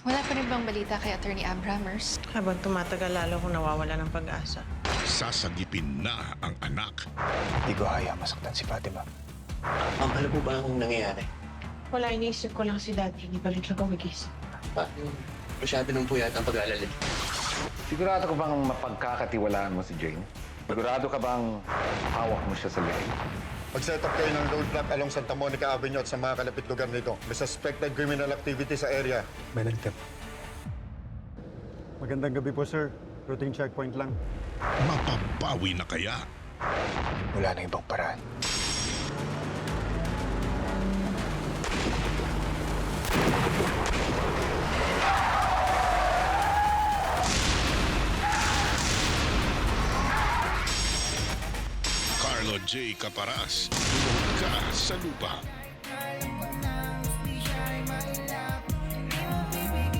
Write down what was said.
Wala pa rin bang balita kay Attorney Abramers? Habang tumatagal, lalo akong nawawala ng pag-asa. Sasagipin na ang anak. Hindi ko hayaan masaktan si Fatima. Ma'am, ano po ba ang nangyayari? Wala, iniisip ko lang si Daddy. Hindi balik lang ako mag-isip. Masyado nung po yata ang pag-aalala. Sigurado ka bang mapagkakatiwalaan mo si Jane? Sigurado ka bang hawak mo siya sa leeg? Mag-set up kayo ng roadblock along Santa Monica Avenue at sa mga kalapit lugar nito. May suspected criminal activity sa area. May nagtip. Magandang gabi po, sir. Routine checkpoint lang. Mapapawi na kaya? Wala na ibang paraan. Carlo J. Caparas, ka sa lupa.